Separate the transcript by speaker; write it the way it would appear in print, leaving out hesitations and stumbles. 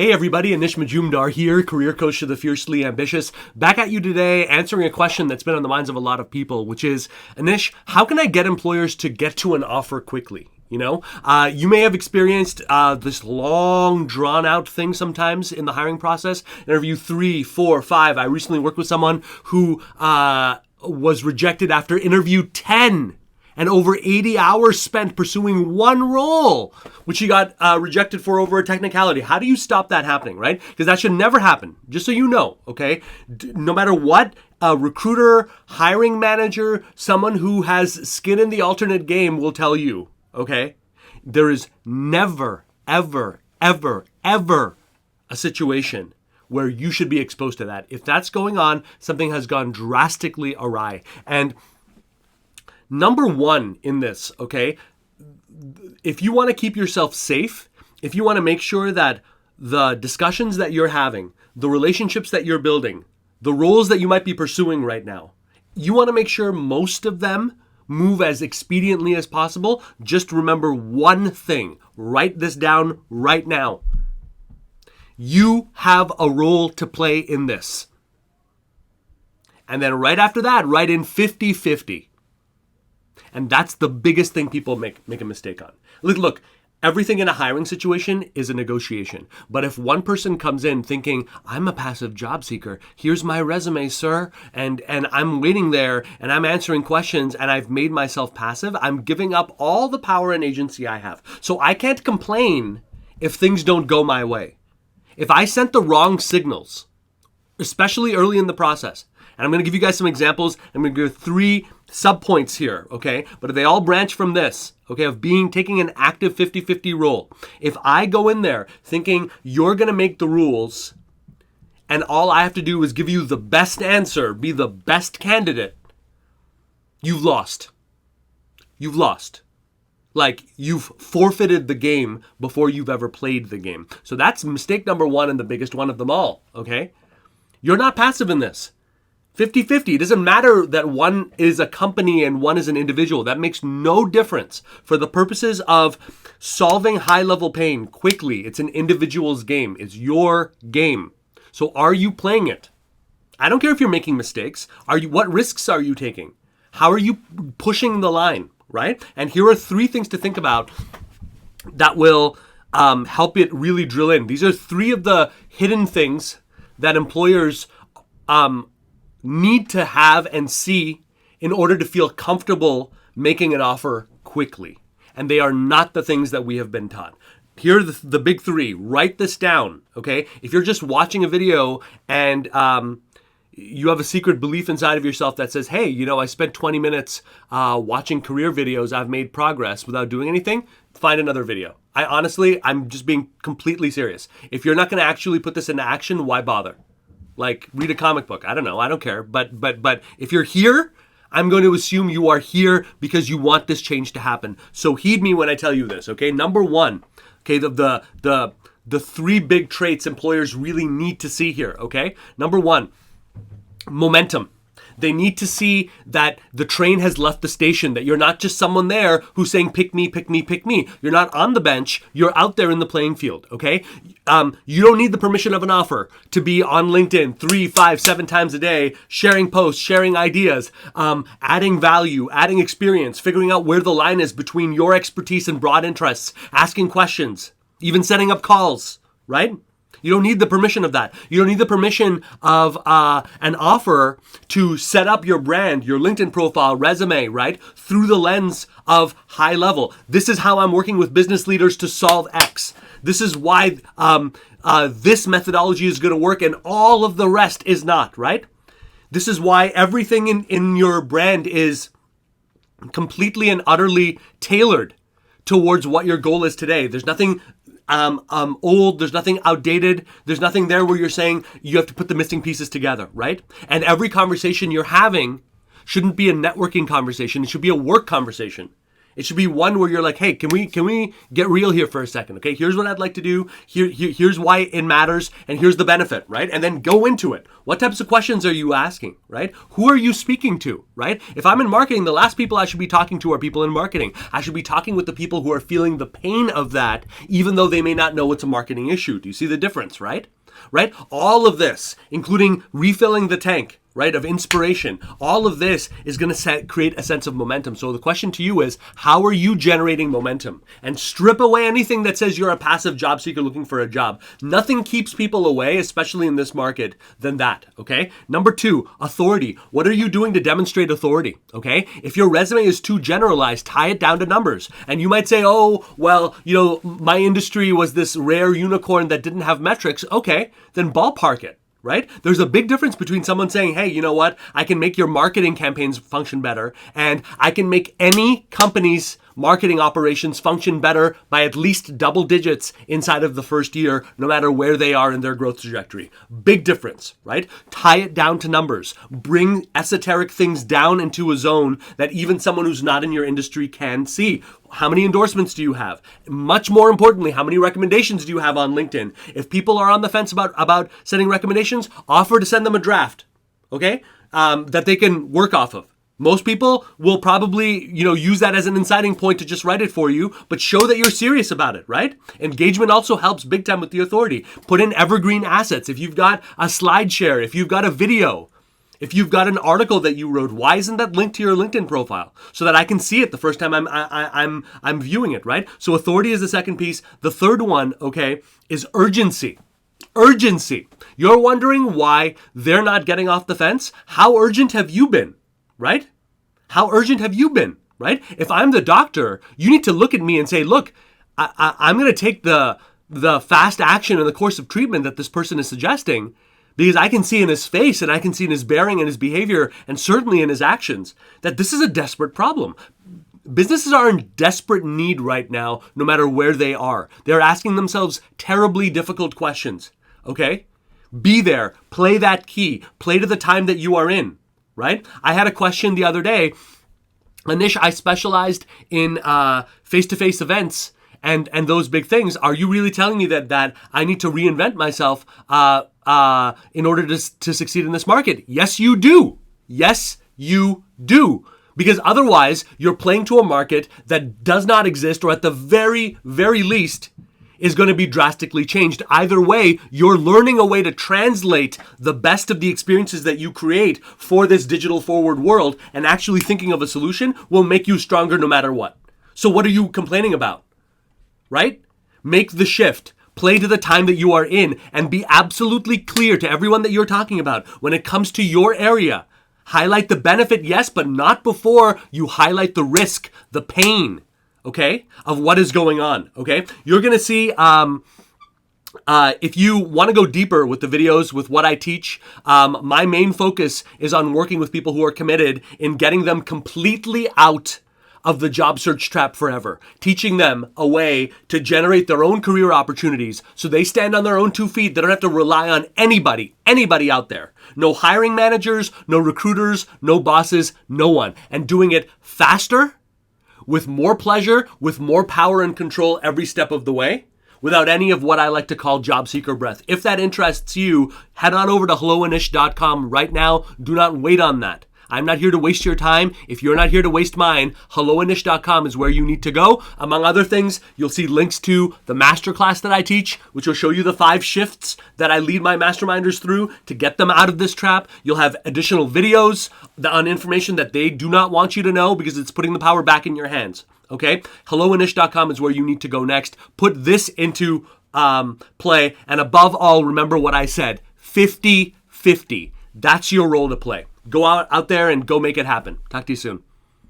Speaker 1: Hey everybody, Anish Majumdar here, career coach to the fiercely ambitious. Back at you today, answering a question that's been on the minds of a lot of people, which is, Anish, how can I get employers to get to an offer quickly? You may have experienced this long, drawn-out thing sometimes in the hiring process. Interview 3, 4, 5. I recently worked with someone who was rejected after interview 10. And over 80 hours spent pursuing one role, which he got rejected for over a technicality. How do you stop that happening, right? Because that should never happen, just so you know, okay? No matter what, a recruiter, hiring manager, someone who has skin in the alternate game will tell you, okay? There is never, ever, ever, ever a situation where you should be exposed to that. If that's going on, something has gone drastically awry. And number one in this, okay, if you want to keep yourself safe, if you want to make sure that the discussions that you're having, the relationships that you're building, the roles that you might be pursuing right now, you want to make sure most of them move as expediently as possible. Just remember one thing. Write this down right now. You have a role to play in this. And then right after that, write in 50-50. And that's the biggest thing people make a mistake on. Look, everything in a hiring situation is a negotiation. But if one person comes in thinking, I'm a passive job seeker, here's my resume, sir, and I'm waiting there, and I'm answering questions, and I've made myself passive, I'm giving up all the power and agency I have. So I can't complain if things don't go my way. If I sent the wrong signals, especially early in the process, and I'm going to give you guys some examples. I'm going to give 3 sub-points here, okay? But they all branch from this, okay, of taking an active 50-50 role. If I go in there thinking you're going to make the rules and all I have to do is give you the best answer, be the best candidate, you've lost. You've lost. Like, you've forfeited the game before you've ever played the game. So that's mistake number 1 and the biggest one of them all, okay? You're not passive in this. 50-50. It doesn't matter that one is a company and one is an individual. That makes no difference. For the purposes of solving high-level pain quickly, it's an individual's game. It's your game. So are you playing it? I don't care if you're making mistakes. What risks are you taking? How are you pushing the line, right? And here are 3 things to think about that will help it really drill in. These are 3 of the hidden things that employers need to have and see in order to feel comfortable making an offer quickly. And they are not the things that we have been taught. Here are the big 3. Write this down, okay? If you're just watching a video and you have a secret belief inside of yourself that says, hey, I spent 20 minutes watching career videos, I've made progress without doing anything, find another video. I'm just being completely serious. If you're not going to actually put this into action, why bother? Like, read a comic book. I don't know. I don't care. But if you're here, I'm going to assume you are here because you want this change to happen. So heed me when I tell you this, okay? Number 1, okay, the 3 big traits employers really need to see here, okay? Number 1, momentum. They need to see that the train has left the station, that you're not just someone there who's saying, pick me, pick me, pick me. You're not on the bench. You're out there in the playing field, okay? You don't need the permission of an offer to be on LinkedIn 3, 5, 7 times a day, sharing posts, sharing ideas, adding value, adding experience, figuring out where the line is between your expertise and broad interests, asking questions, even setting up calls, right? You don't need the permission of that. You don't need the permission of an offer to set up your brand, your LinkedIn profile, resume, right? Through the lens of high level. This is how I'm working with business leaders to solve X. This is why this methodology is going to work and all of the rest is not, right? This is why everything in your brand is completely and utterly tailored towards what your goal is today. There's nothing old, there's nothing outdated, there's nothing there where you're saying you have to put the missing pieces together, right? And every conversation you're having shouldn't be a networking conversation, it should be a work conversation. It should be one where you're like, hey, can we get real here for a second? Okay, here's what I'd like to do. Here's why it matters, and here's the benefit, right? And then go into it. What types of questions are you asking, right? Who are you speaking to, right? If I'm in marketing, the last people I should be talking to are people in marketing. I should be talking with the people who are feeling the pain of that, even though they may not know it's a marketing issue. Do you see the difference, right? Right? All of this, including refilling the tank, right, of inspiration, all of this is going to create a sense of momentum. So the question to you is, how are you generating momentum? And strip away anything that says you're a passive job seeker looking for a job. Nothing keeps people away, especially in this market, than that, okay? Number 2, authority. What are you doing to demonstrate authority, okay? If your resume is too generalized, tie it down to numbers. And you might say, oh, well, my industry was this rare unicorn that didn't have metrics. Okay, then ballpark it. Right? There's a big difference between someone saying, hey, you know what? I can make your marketing campaigns function better, and I can make any company's marketing operations function better by at least double digits inside of the first year, no matter where they are in their growth trajectory. Big difference, right? Tie it down to numbers. Bring esoteric things down into a zone that even someone who's not in your industry can see. How many endorsements do you have? Much more importantly, how many recommendations do you have on LinkedIn? If people are on the fence about sending recommendations, offer to send them a draft, okay, that they can work off of. Most people will probably, use that as an inciting point to just write it for you, but show that you're serious about it, right? Engagement also helps big time with the authority. Put in evergreen assets. If you've got a slide share, if you've got a video, if you've got an article that you wrote, why isn't that linked to your LinkedIn profile so that I can see it the first time I'm viewing it, right? So authority is the second piece. The third one, okay, is urgency. Urgency. You're wondering why they're not getting off the fence? How urgent have you been? Right? How urgent have you been? Right? If I'm the doctor, you need to look at me and say, look, I'm going to take the fast action in the course of treatment that this person is suggesting, because I can see in his face and I can see in his bearing and his behavior and certainly in his actions that this is a desperate problem. Businesses are in desperate need right now, no matter where they are. They're asking themselves terribly difficult questions. Okay? Be there. Play that key. Play to the time that you are in. Right? I had a question the other day. Anish, I specialized in face-to-face events and those big things. Are you really telling me that I need to reinvent myself in order to succeed in this market? Yes, you do. Yes, you do. Because otherwise, you're playing to a market that does not exist, or at the very, very least, is going to be drastically changed. Either way, you're learning a way to translate the best of the experiences that you create for this digital forward world, and actually thinking of a solution will make you stronger no matter what. So what are you complaining about? Right? Make the shift. Play to the time that you are in, and be absolutely clear to everyone that you're talking about when it comes to your area. Highlight the benefit, yes, but not before you highlight the risk, the pain, okay, of what is going on, okay? You're going to see, if you want to go deeper with the videos, with what I teach, my main focus is on working with people who are committed in getting them completely out of the job search trap forever, teaching them a way to generate their own career opportunities so they stand on their own 2 feet. They don't have to rely on anybody out there. No hiring managers, no recruiters, no bosses, no one. And doing it faster, with more pleasure, with more power and control every step of the way, without any of what I like to call job seeker breath. If that interests you, head on over to helloanish.com right now. Do not wait on that. I'm not here to waste your time. If you're not here to waste mine, helloanish.com is where you need to go. Among other things, you'll see links to the masterclass that I teach, which will show you the 5 shifts that I lead my masterminders through to get them out of this trap. You'll have additional videos on information that they do not want you to know because it's putting the power back in your hands. Okay? helloanish.com is where you need to go next. Put this into play. And above all, remember what I said, 50-50. That's your role to play. Go out there and go make it happen. Talk to you soon.